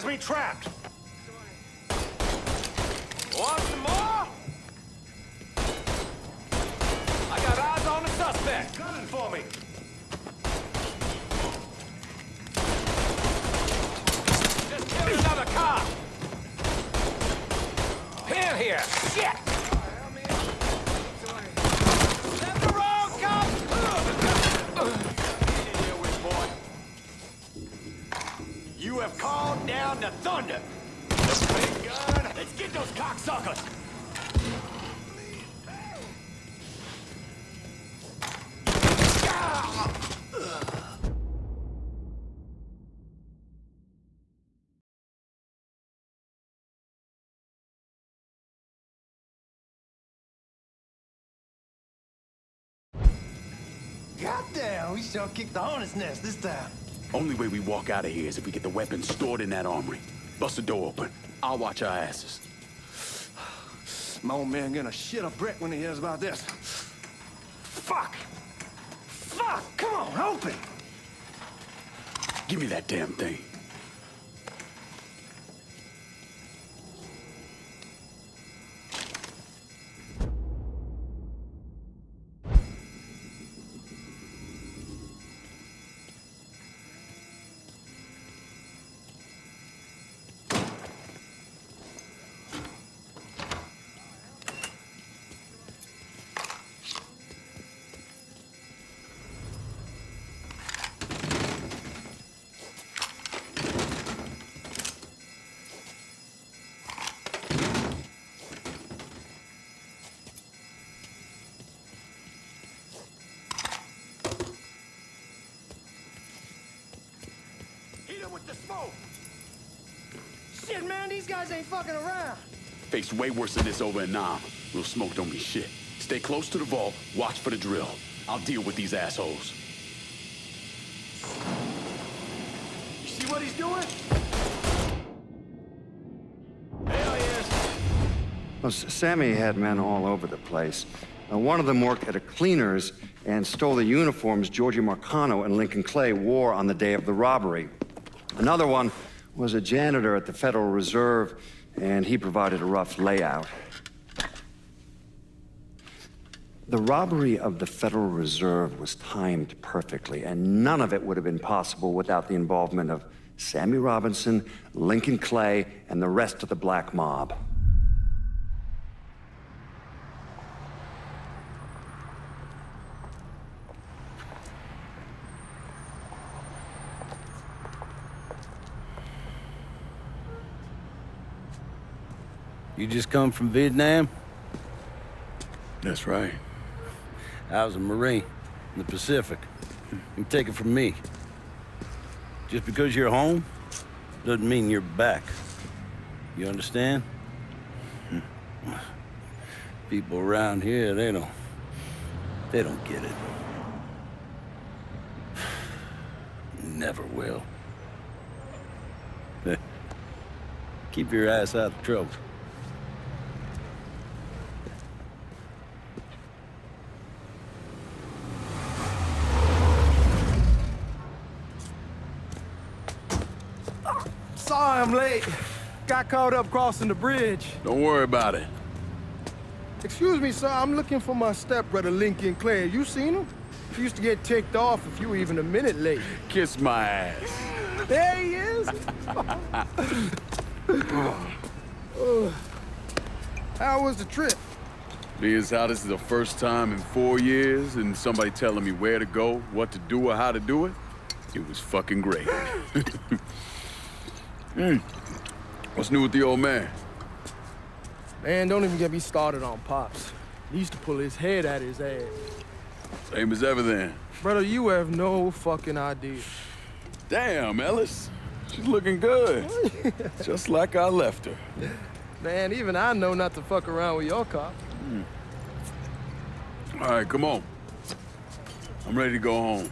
has me trapped! Want some more? I got eyes on the suspect. Coming for me! Just killed another cop. Pin here. Shit! Left the wrong cop! You have called down the thunder! The big gun! Let's get those cocksuckers! Goddamn, we sure kicked the hornet's nest this time. Only way we walk out of here is if we get the weapons stored in that armory. Bust the door open. I'll watch our asses. My old man gonna shit a brick when he hears about this. Fuck! Fuck! Come on, open! Give me that damn thing. With the smoke! Shit, man, these guys ain't fucking around. Faced way worse than this over in Nam. Real smoke don't mean shit. Stay close to the vault, watch for the drill. I'll deal with these assholes. You see what he's doing? Hell yes. Well, Sammy had men all over the place. One of them worked at a cleaner's and stole the uniforms Georgie Marcano and Lincoln Clay wore on the day of the robbery. Another one was a janitor at the Federal Reserve, and he provided a rough layout. The robbery of the Federal Reserve was timed perfectly, and none of it would have been possible without the involvement of Sammy Robinson, Lincoln Clay, and the rest of the black mob. You just come from Vietnam? That's right. I was a Marine in the Pacific. You take it from me. Just because you're home doesn't mean you're back. You understand? People around here, they don't get it. Never will. Keep your ass out of trouble. Sorry I'm late. Got caught up crossing the bridge. Don't worry about it. Excuse me, sir. I'm looking for my stepbrother, Lincoln Clay. You seen him? He used to get ticked off if you were even a minute late. Kiss my ass. There he is. How was the trip? Being how this is the first time in 4 years and somebody telling me where to go, what to do, or how to do it, it was fucking great. What's new with the old man? Man, don't even get me started on Pops. He used to pull his head out his ass. Same as ever then. Brother, you have no fucking idea. Damn, Ellis. She's looking good. Just like I left her. Man, even I know not to fuck around with your cop. All right, come on. I'm ready to go home.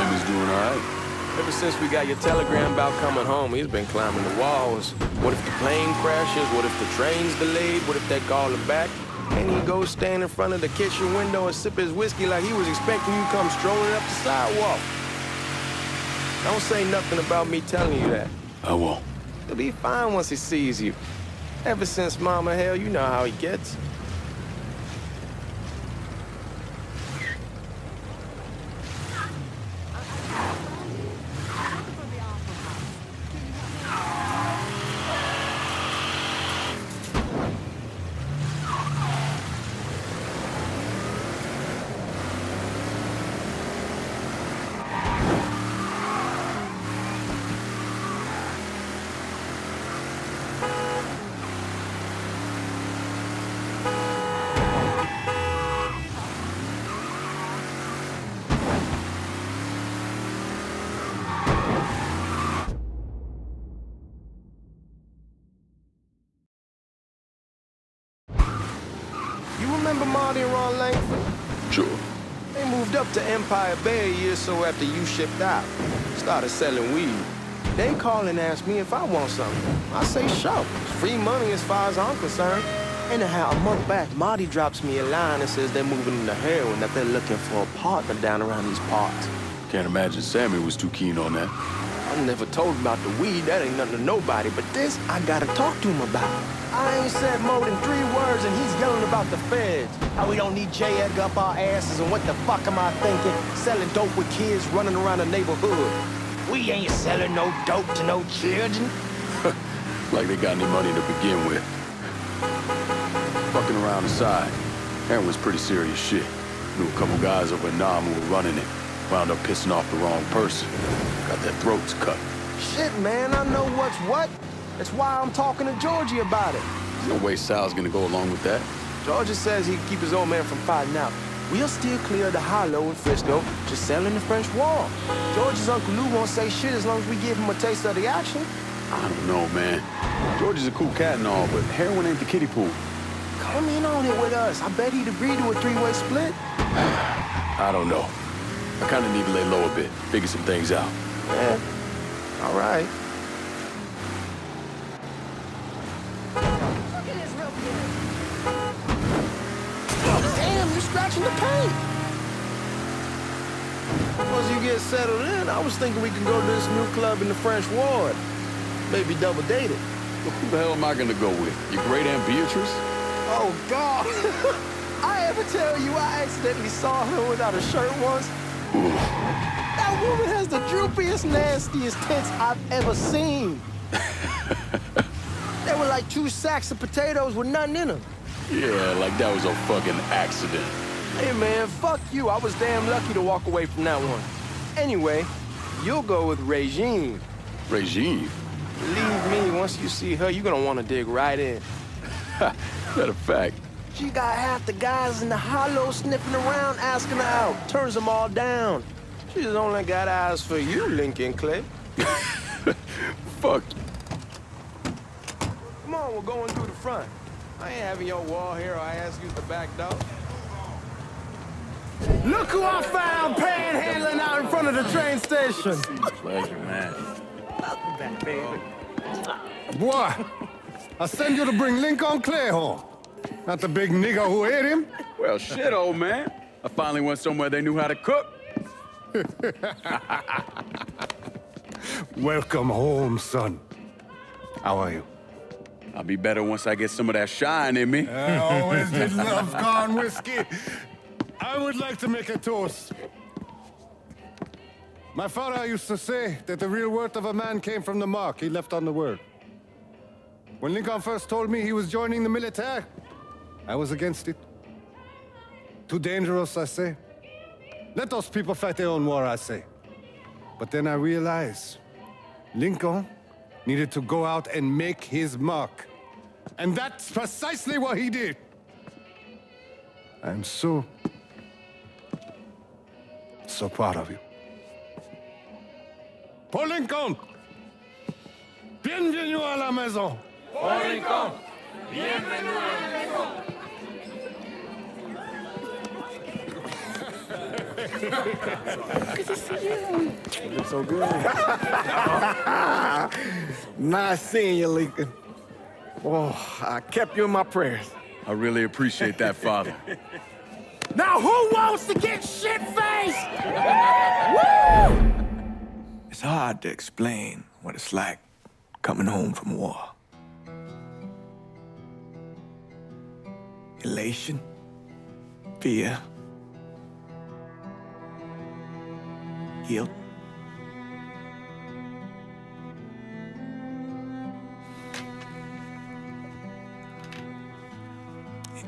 Sammy's doing all right. Ever since we got your telegram about coming home, he's been climbing the walls. What if the plane crashes? What if the train's delayed? What if they call him back? And he goes stand in front of the kitchen window and sip his whiskey like he was expecting you to come strolling up the sidewalk. Don't say nothing about me telling you that. I won't. He'll be fine once he sees you. Ever since Mama, hell, you know how he gets. You remember Marty and Ron Langford? Sure. They moved up to Empire Bay a year or so after you shipped out. Started selling weed. They call and ask me if I want something. I say, sure. It's free money as far as I'm concerned. Anyhow, a month back, Marty drops me a line and says they're moving into heroin, that they're looking for a partner down around these parts. Can't imagine Sammy was too keen on that. I never told him about the weed, that ain't nothing to nobody, but this I gotta talk to him about. I ain't said more than 3 words and he's yelling about the feds. How we don't need J. Edgar up our asses and what the fuck am I thinking? Selling dope with kids running around the neighborhood. We ain't selling no dope to no children. Like they got any money to begin with. Fucking around the side. Heroin's pretty serious shit. Knew a couple guys over in Nam who were running it. Wound up pissing off the wrong person. Got their throats cut. Shit, man, I know what's what. That's why I'm talking to Georgie about it. There's no way Sal's gonna go along with that. Georgie says he'd keep his old man from fighting out. We'll still clear the hollow in Frisco, just selling the French Wall. George's Uncle Lou won't say shit as long as we give him a taste of the action. I don't know, man. George is a cool cat and all, but heroin ain't the kiddie pool. Come in on it with us. I bet he'd agree to a 3-way split. I don't know. I kind of need to lay low a bit, figure some things out. Yeah, all right. Look at this real good. Damn, you're scratching the paint. Once you get settled in, I was thinking we could go to this new club in the French Ward. Maybe double date it. Well, who the hell am I gonna go with? Your great Aunt Beatrice? Oh, God. I ever tell you I accidentally saw her without a shirt once? Ooh. That woman has the droopiest, nastiest tits I've ever seen. They were like 2 sacks of potatoes with nothing in them. Yeah, like that was a fucking accident. Hey, man, fuck you. I was damn lucky to walk away from that one. Anyway, you'll go with Regine. Regime? Believe me, once you see her, you're gonna want to dig right in. Matter of fact. She got half the guys in the hollow sniffing around, asking her out. Turns them all down. She's only got eyes for you, Lincoln Clay. Fuck. Come on, we're going through the front. I ain't having your wall here or I ask you the back door. Look who I found panhandling out in front of the train station. Pleasure, man. Welcome back, baby. Boy, I send you to bring Lincoln Clay home. Not the big nigger who ate him. Well, shit, old man. I finally went somewhere they knew how to cook. Welcome home, son. How are you? I'll be better once I get some of that shine in me. I always did love corn whiskey. I would like to make a toast. My father used to say that the real worth of a man came from the mark he left on the world. When Lincoln first told me he was joining the military, I was against it. Too dangerous, I say. Let those people fight their own war, I say. But then I realized Lincoln needed to go out and make his mark. And that's precisely what he did. I'm so proud of you. Paul Lincoln! Bienvenue à la maison! Paul Lincoln, bienvenue à la maison. So good. Nice seeing you, Lincoln. Oh, I kept you in my prayers. I really appreciate that, Father. Now who wants to get shit-faced? It's hard to explain what it's like coming home from war. Elation, fear, guilt.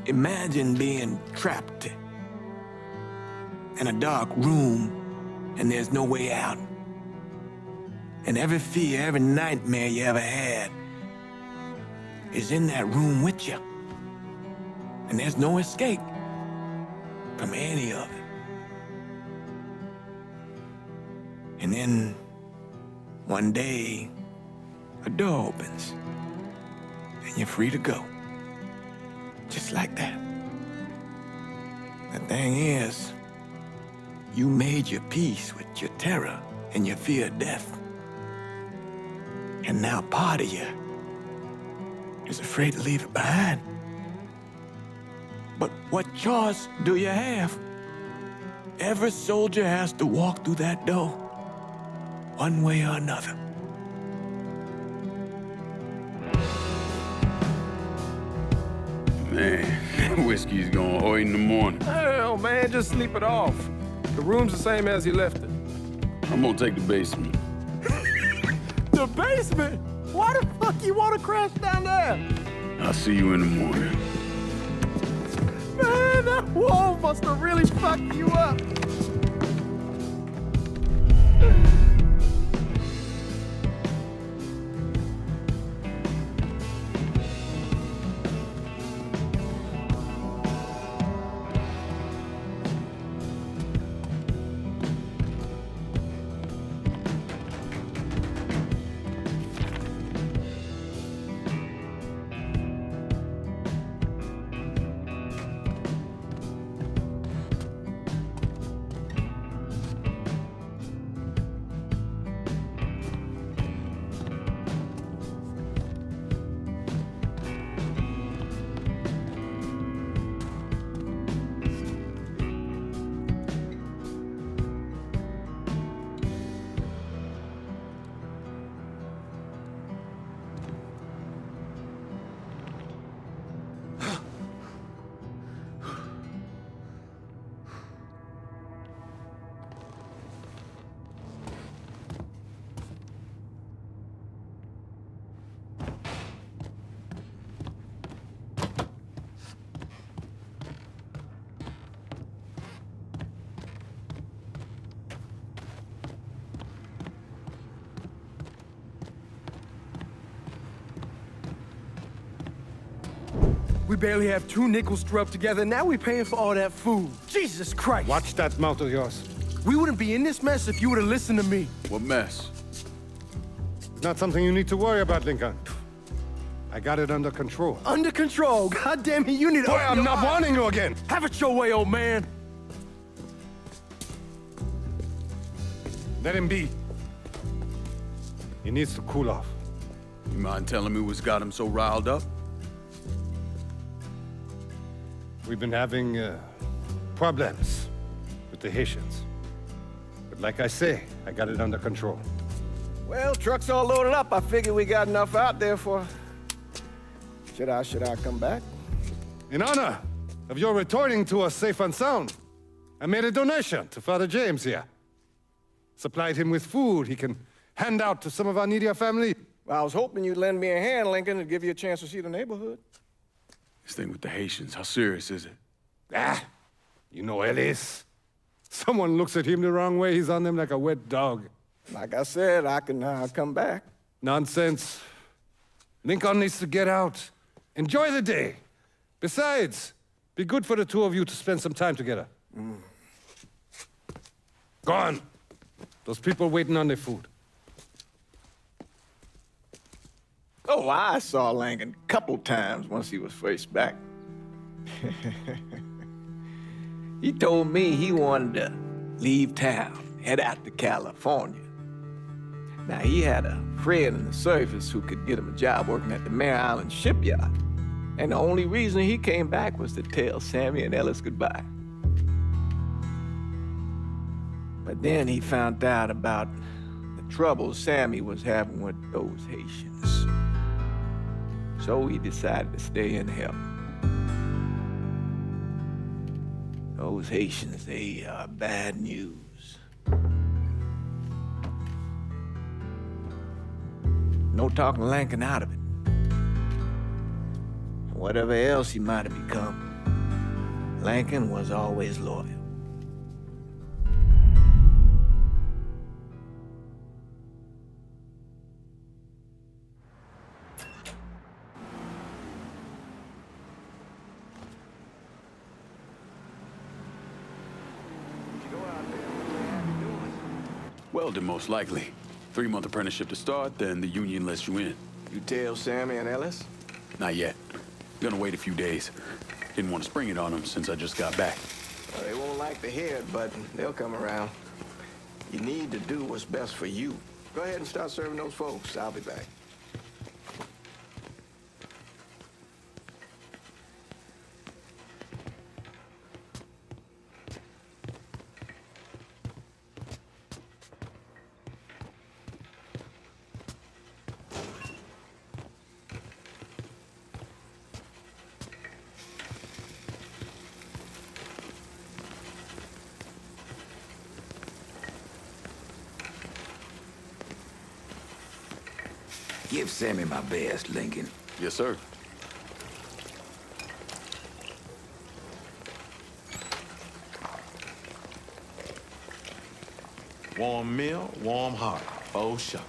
Imagine being trapped in a dark room and there's no way out. And every fear, every nightmare you ever had is in that room with you. And there's no escape from any of it. And then one day, a door opens and you're free to go. Just like that. The thing is, you made your peace with your terror and your fear of death. And now part of you is afraid to leave it behind. But what choice do you have? Every soldier has to walk through that door, one way or another. Man, whiskey's going oi in the morning. Hell, man, just sleep it off. The room's the same as you left it. I'm gonna take the basement. The basement? Why the fuck you want to crash down there? I'll see you in the morning. Man, that wall must have really fucked you up. We barely have 2 nickels to rub together, and now we're paying for all that food. Jesus Christ! Watch that mouth of yours. We wouldn't be in this mess if you would have listened to me. What mess? It's not something you need to worry about, Lincoln. I got it under control. Under control. God damn it, you need to... Boy, I'm not warning you again! Have it your way, old man. Let him be. He needs to cool off. You mind telling me what's got him so riled up? We've been having problems with the Haitians. But like I say, I got it under control. Well, truck's all loaded up. I figure we got enough out there for... Should I come back? In honor of your returning to us safe and sound, I made a donation to Father James here. Supplied him with food he can hand out to some of our needier family. Well, I was hoping you'd lend me a hand, Lincoln, and give you a chance to see the neighborhood. This thing with the Haitians, how serious is it? Ah, you know Ellis. Someone looks at him the wrong way, he's on them like a wet dog. Like I said, I can come back. Nonsense. Lincoln needs to get out. Enjoy the day. Besides, be good for the two of you to spend some time together. Go on. Those people waiting on their food. Oh, I saw Lincoln a couple times once he was first back. He told me he wanted to leave town, head out to California. Now, he had a friend in the service who could get him a job working at the Mare Island shipyard. And the only reason he came back was to tell Sammy and Ellis goodbye. But then he found out about the trouble Sammy was having with those Haitians. So he decided to stay and help. Those Haitians, they are bad news. No talking Lincoln out of it. Whatever else he might have become, Lincoln was always loyal. Welding, most likely. 3-month apprenticeship to start, then the union lets you in. You tell Sammy and Ellis? Not yet. Gonna wait a few days. Didn't want to spring it on them since I just got back. Well, they won't like to hear it, but they'll come around. You need to do what's best for you. Go ahead and start serving those folks. I'll be back. Give Sammy my best, Lincoln. Yes, sir. Warm meal, warm heart. Oh, sure.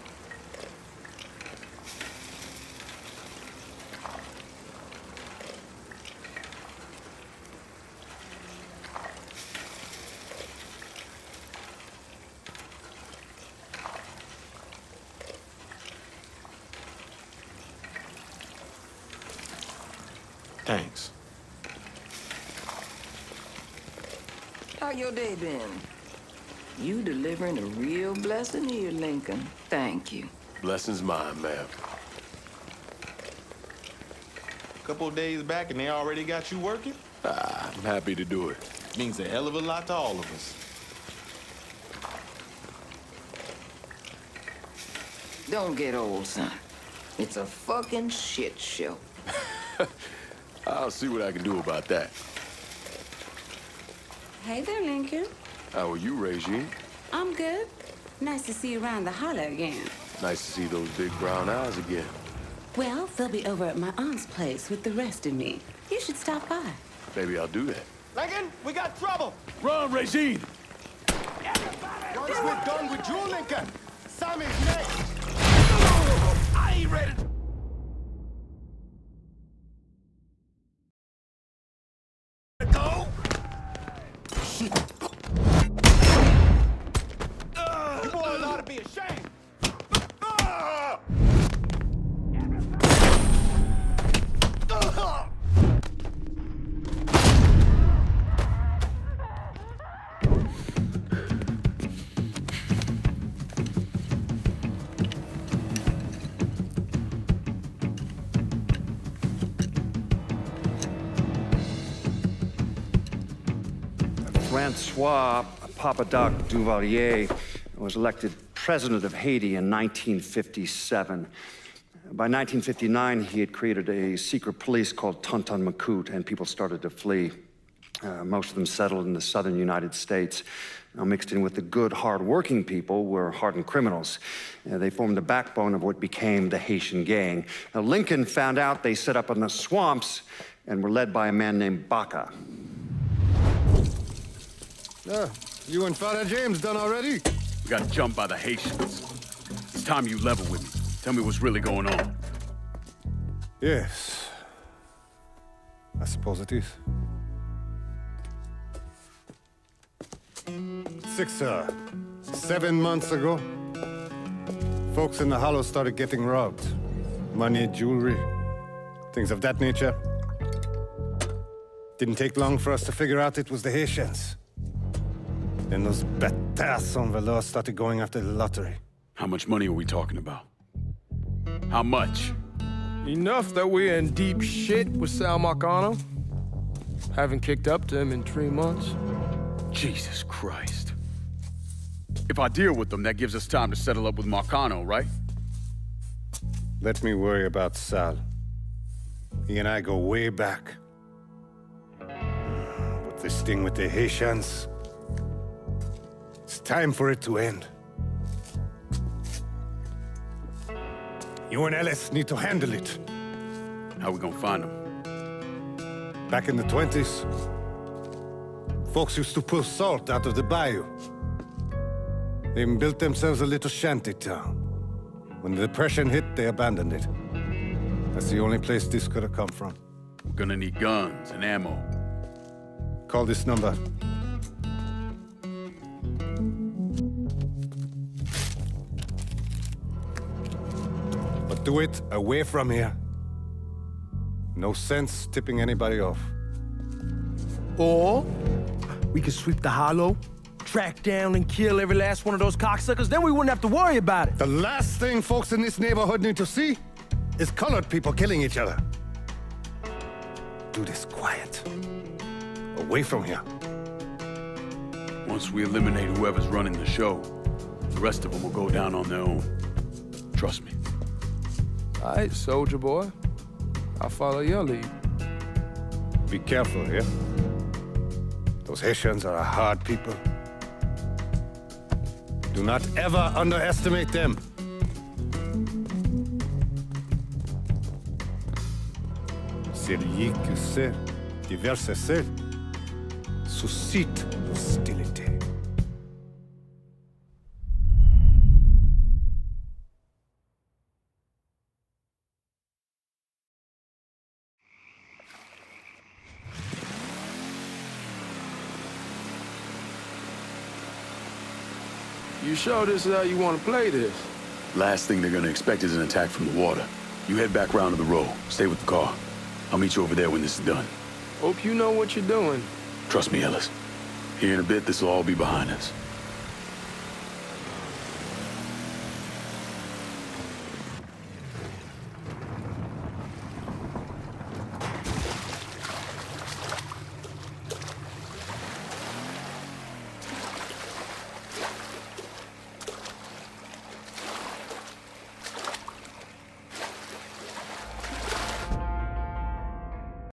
Thanks. How your day been? You delivering a real blessing here, Lincoln. Thank you. Blessings mine, ma'am. Couple of days back and they already got you working? I'm happy to do it. Means a hell of a lot to all of us. Don't get old, son. It's a fucking shit show. I'll see what I can do about that. Hey there, Lincoln. How are you, Regine? I'm good. Nice to see you around the holler again. Nice to see those big brown eyes again. Well, they'll be over at my aunt's place with the rest of me. You should stop by. Maybe I'll do that. Lincoln, we got trouble. Run, Regine! Once we're done with you, Lincoln, Sammy's next. I ain't ready. Go. You boys ought to be ashamed. Francois Papadoc Duvalier was elected president of Haiti in 1957. By 1959, he had created a secret police called Tonton Macoute, and people started to flee. Most of them settled in the southern United States. Now, mixed in with the good, hard-working people were hardened criminals. They formed the backbone of what became the Haitian gang. Now, Lincoln found out they set up in the swamps and were led by a man named Baca. You and Father James done already? We got jumped by the Haitians. It's time you level with me. Tell me what's really going on. Yes. I suppose it is. 7 months ago, folks in the Hollow started getting robbed. Money, jewelry, things of that nature. Didn't take long for us to figure out it was the Haitians. Then those bâtards on Velour started going after the lottery. How much money are we talking about? How much? Enough that we're in deep shit with Sal Marcano. Haven't kicked up to him in 3 months. Jesus Christ. If I deal with them, that gives us time to settle up with Marcano, right? Let me worry about Sal. He and I go way back. But this thing with the Haitians, it's time for it to end. You and Ellis need to handle it. How we gonna find them? Back in the 20s, folks used to pull salt out of the bayou. They even built themselves a little shanty town. When the Depression hit, they abandoned it. That's the only place this could have come from. We're gonna need guns and ammo. Call this number. But do it away from here. No sense tipping anybody off. Or we could sweep the hollow, track down and kill every last one of those cocksuckers, then we wouldn't have to worry about it. The last thing folks in this neighborhood need to see is colored people killing each other. Do this quiet. Away from here. Once we eliminate whoever's running the show, the rest of them will go down on their own. Trust me. All right, soldier boy. I'll follow your lead. Be careful here. Those Haitians are a hard people. Do not ever underestimate them. Celui qui sait diverser seul suscite hostilité. You sure this is how you want to play this? Last thing they're gonna expect is an attack from the water. You head back round to the road. Stay with the car. I'll meet you over there when this is done. Hope you know what you're doing. Trust me, Ellis. Here in a bit, this will all be behind us.